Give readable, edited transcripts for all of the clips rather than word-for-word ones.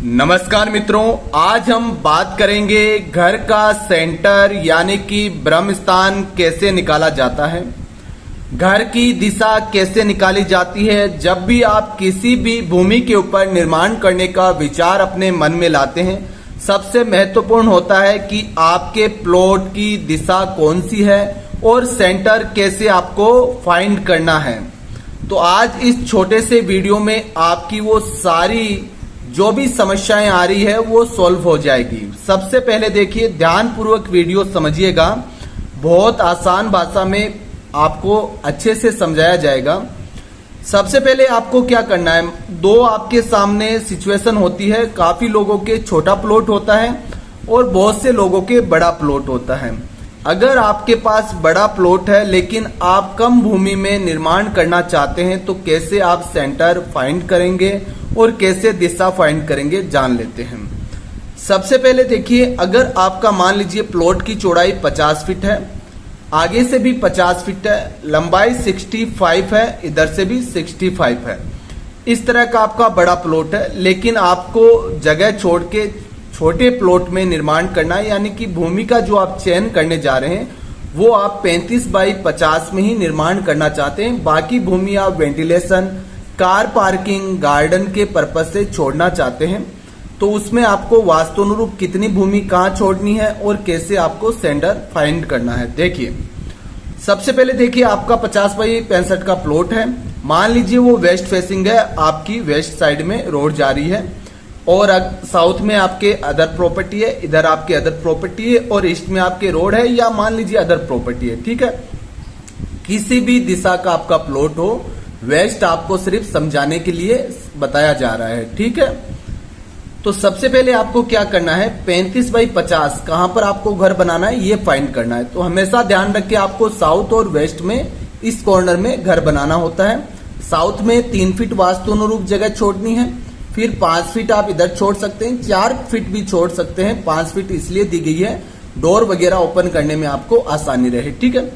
नमस्कार मित्रों, आज हम बात करेंगे घर का सेंटर यानी कि ब्रह्म स्थान कैसे निकाला जाता है। घर की दिशा कैसे निकाली जाती है। जब भी आप किसी भी भूमि के ऊपर निर्माण करने का विचार अपने मन में लाते हैं, सबसे महत्वपूर्ण होता है कि आपके प्लॉट की दिशा कौन सी है और सेंटर कैसे आपको फाइंड करना है। तो आज इस छोटे से वीडियो में आपकी वो सारी जो भी समस्याएं आ रही है वो सॉल्व हो जाएगी। सबसे पहले देखिए, ध्यान पूर्वक वीडियो समझिएगा, बहुत आसान भाषा में आपको अच्छे से समझाया जाएगा। सबसे पहले आपको क्या करना है, दो आपके सामने सिचुएशन होती है। काफी लोगों के छोटा प्लॉट होता है और बहुत से लोगों के बड़ा प्लॉट होता है। अगर आपके पास बड़ा प्लॉट है लेकिन आप कम भूमि में निर्माण करना चाहते हैं तो कैसे आप सेंटर फाइंड करेंगे और कैसे दिशा फाइंड करेंगे, जान लेते हैं। सबसे पहले देखिए, अगर आपका मान लीजिए प्लॉट की चौड़ाई 50 फीट है, आगे से भी 50 फीट है, लंबाई 65 है, इधर से भी 65 है, इस तरह का आपका बड़ा प्लॉट है, लेकिन आपको जगह छोड़ के छोटे प्लॉट में निर्माण करना है, यानी कि भूमि का जो आप चयन करने जा रहे हैं वो आप 35 बाई 50 में ही निर्माण करना चाहते हैं। बाकी भूमि आप वेंटिलेशन, कार पार्किंग, गार्डन के पर्पज से छोड़ना चाहते हैं। तो उसमें आपको वास्तुनुरूप कितनी भूमि कहाँ छोड़नी है और कैसे आपको सेंटर फाइंड करना है। देखिए, सबसे पहले देखिए, आपका 50 बाई 65 का प्लॉट है। मान लीजिए वो वेस्ट फेसिंग है, आपकी वेस्ट साइड में रोड जा रही है और साउथ में आपके अदर प्रॉपर्टी है, इधर आपके अदर प्रॉपर्टी है और ईस्ट में आपके रोड है, या मान लीजिए अदर प्रॉपर्टी है। ठीक है, किसी भी दिशा का आपका प्लॉट हो, वेस्ट आपको सिर्फ समझाने के लिए बताया जा रहा है। ठीक है, तो सबसे पहले आपको क्या करना है, 35 बाई 50 कहां पर आपको घर बनाना है ये फाइंड करना है। तो हमेशा ध्यान रखिए, आपको साउथ और वेस्ट में इस कॉर्नर में घर बनाना होता है। साउथ में 3 फीट वास्तु अनुरूप जगह छोड़नी है, फिर 5 फीट आप इधर छोड़ सकते हैं, 4 फीट भी छोड़ सकते हैं। 5 फीट इसलिए दी गई है डोर वगैरह ओपन करने में आपको आसानी रहे। ठीक है,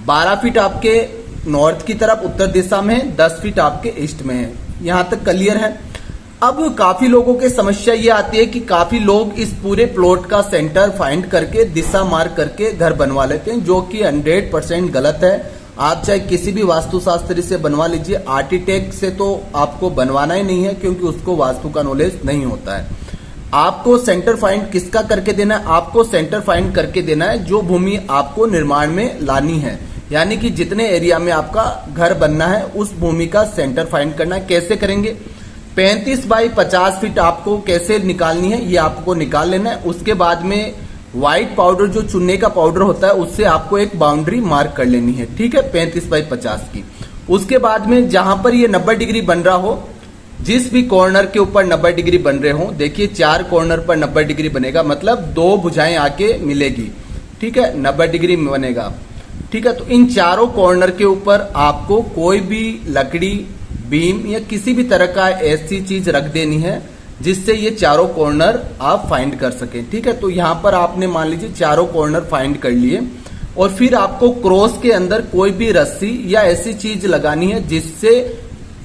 12 फीट आपके नॉर्थ की तरफ उत्तर दिशा में है, 10 फीट आपके ईस्ट में है। यहां तक क्लियर है। अब काफी लोगों की समस्या ये आती है कि काफी लोग इस पूरे प्लॉट का सेंटर फाइंड करके दिशा मार्क करके घर बनवा लेते हैं, जो कि 100% गलत है। आप चाहे किसी भी वास्तुशास्त्री से बनवा लीजिए, आर्किटेक्ट से तो आपको बनवाना ही नहीं है, क्योंकि उसको वास्तु का नॉलेज नहीं होता है। आपको सेंटर फाइंड किसका करके देना है, आपको सेंटर फाइंड करके देना है जो भूमि आपको निर्माण में लानी है, यानी कि जितने एरिया में आपका घर बनना है उस भूमि का सेंटर फाइंड करना है। कैसे करेंगे, 35 बाई 50 फीट आपको कैसे निकालनी है ये आपको निकाल लेना है। उसके बाद में व्हाइट पाउडर, जो चुन्ने का पाउडर होता है, उससे आपको एक बाउंड्री मार्क कर लेनी है। ठीक है, 35 बाई 50 की। उसके बाद में जहां पर ये 90 डिग्री बन रहा हो, जिस भी कॉर्नर के ऊपर 90 डिग्री बन रहे हो, देखिए 4 कॉर्नर पर 90 डिग्री बनेगा, मतलब 2 भुजाएं आके मिलेगी। ठीक है, 90 डिग्री में बनेगा। ठीक है, तो इन चारों कॉर्नर के ऊपर आपको कोई भी लकड़ी, बीम या किसी भी तरह का ऐसी चीज रख देनी है जिससे ये चारों कॉर्नर आप फाइंड कर सकें। ठीक है, तो यहां पर आपने मान लीजिए चारों कॉर्नर फाइंड कर लिए और फिर आपको क्रॉस के अंदर कोई भी रस्सी या ऐसी चीज लगानी है जिससे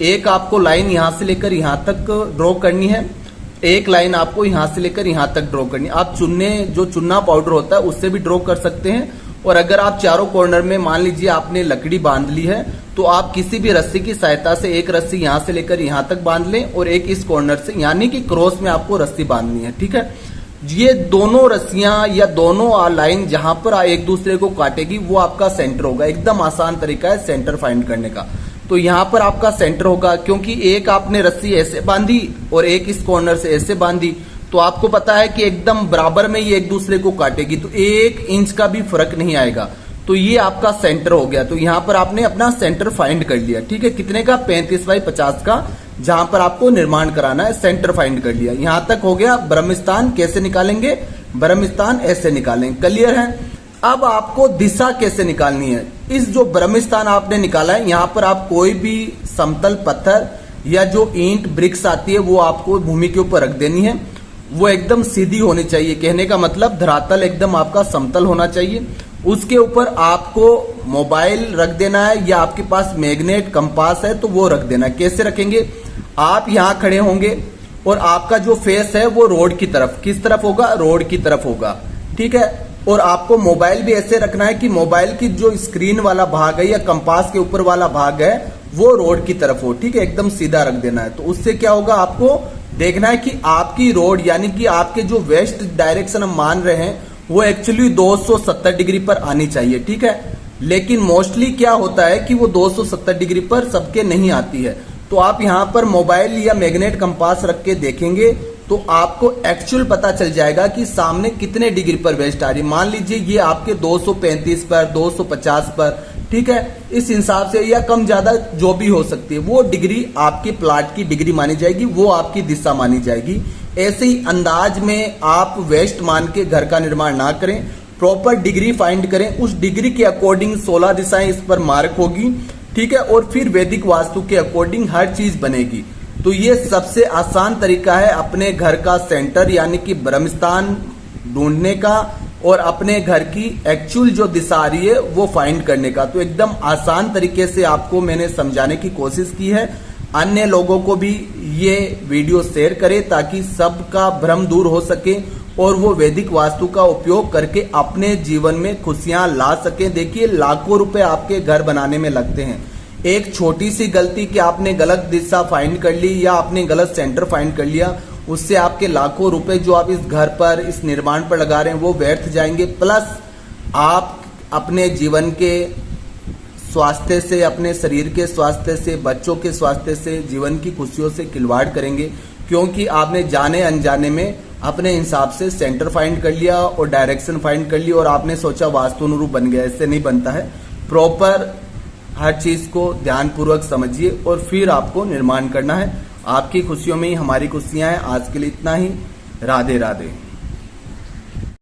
एक आपको लाइन यहां से लेकर यहां तक ड्रॉ करनी है, एक लाइन आपको यहां से लेकर यहां तक ड्रॉ करनी है। आप जो चुन्ना पाउडर होता है उससे भी ड्रॉ कर सकते हैं, और अगर आप चारों कॉर्नर में मान लीजिए आपने लकड़ी बांध ली है तो आप किसी भी रस्सी की सहायता से एक रस्सी यहां से लेकर यहां तक बांध लें और एक इस कॉर्नर से, यानी कि क्रॉस में आपको रस्सी बांधनी है। ठीक है, ये दोनों रस्सियां या दोनों लाइन जहां पर एक दूसरे को काटेगी वो आपका सेंटर होगा। एकदम आसान तरीका है सेंटर फाइंड करने का। तो यहां पर आपका सेंटर होगा, क्योंकि एक आपने रस्सी ऐसे बांधी और एक इस कॉर्नर से ऐसे बांधी, तो आपको पता है कि एकदम बराबर में ये एक दूसरे को काटेगी, तो 1 इंच का भी फर्क नहीं आएगा। तो ये आपका सेंटर हो गया। तो यहां पर आपने अपना सेंटर फाइंड कर लिया। ठीक है, कितने का, 35 बाई 50 का, जहां पर आपको निर्माण कराना है, सेंटर फाइंड कर लिया। यहां तक हो गया। ब्रह्म स्थान कैसे निकालेंगे, ब्रह्म स्थान ऐसे निकालेंगे। क्लियर है। अब आपको दिशा कैसे निकालनी है। इस जो ब्रह्म स्थान आपने निकाला है, यहां पर आप कोई भी समतल पत्थर या जो ईंट ब्रिक्स आती है वो आपको भूमि के ऊपर रख देनी है। वो एकदम सीधी होनी चाहिए, कहने का मतलब धरातल एकदम आपका समतल होना चाहिए। उसके ऊपर आपको मोबाइल रख देना है, या आपके पास मैग्नेट कंपास है तो वो रख देना है। कैसे रखेंगे, आप यहां खड़े होंगे और आपका जो फेस है वो रोड की तरफ, किस तरफ होगा, रोड की तरफ होगा, ठीक है। और आपको मोबाइल भी ऐसे रखना है कि मोबाइल की जो स्क्रीन वाला भाग है या कंपास के ऊपर वाला भाग है वो रोड की तरफ हो, ठीक है, एकदम सीधा रख देना है। तो उससे क्या होगा, आपको देखना है कि आपकी रोड यानी कि आपके जो वेस्ट डायरेक्शन हम मान रहे हैं वो एक्चुअली 270 डिग्री पर आनी चाहिए, ठीक है। लेकिन मोस्टली क्या होता है कि वो 270 डिग्री पर सबके नहीं आती है। तो आप यहाँ पर मोबाइल या मैग्नेट कंपास रख के देखेंगे तो आपको एक्चुअल पता चल जाएगा कि सामने कितने डिग्री पर वेस्ट आ रही है। मान लीजिए ये आपके 235 पर, 250 पर, ठीक है, इस हिसाब से या कम ज्यादा जो भी हो सकती है वो डिग्री आपके प्लाट की डिग्री मानी जाएगी, वो आपकी दिशा मानी जाएगी। ऐसे ही अंदाज में आप वेस्ट मान के घर का निर्माण ना करें, प्रॉपर डिग्री फाइंड करें, उस डिग्री के अकॉर्डिंग 16 दिशाएं इस पर मार्क होगी, ठीक है, और फिर वैदिक वास्तु के अकॉर्डिंग हर चीज बनेगी। तो ये सबसे आसान तरीका है अपने घर का सेंटर यानी कि ब्रह्मस्थान ढूंढने का और अपने घर की एक्चुअल जो दिशा आ रही है वो फाइंड करने का। तो एकदम आसान तरीके से आपको मैंने समझाने की कोशिश की है। अन्य लोगों को भी ये वीडियो शेयर करें ताकि सबका भ्रम दूर हो सके और वो वैदिक वास्तु का उपयोग करके अपने जीवन में खुशियां ला सके। देखिए लाखों रुपए आपके घर बनाने में लगते हैं। एक छोटी सी गलती कि आपने गलत दिशा फाइंड कर ली या आपने गलत सेंटर फाइंड कर लिया, उससे आपके लाखों रुपए जो आप इस घर पर, इस निर्माण पर लगा रहे हैं वो व्यर्थ जाएंगे। प्लस आप अपने जीवन के स्वास्थ्य से, अपने शरीर के स्वास्थ्य से, बच्चों के स्वास्थ्य से, जीवन की खुशियों से खिलवाड़ करेंगे, क्योंकि आपने जाने अनजाने में अपने हिसाब से सेंटर फाइंड कर लिया और डायरेक्शन फाइंड कर ली और आपने सोचा वास्तु अनुरूप बन गया। ऐसे नहीं बनता है। प्रॉपर हर चीज को ध्यानपूर्वक समझिए और फिर आपको निर्माण करना है। आपकी खुशियों में ही हमारी खुशियां हैं। आज के लिए इतना ही। राधे राधे।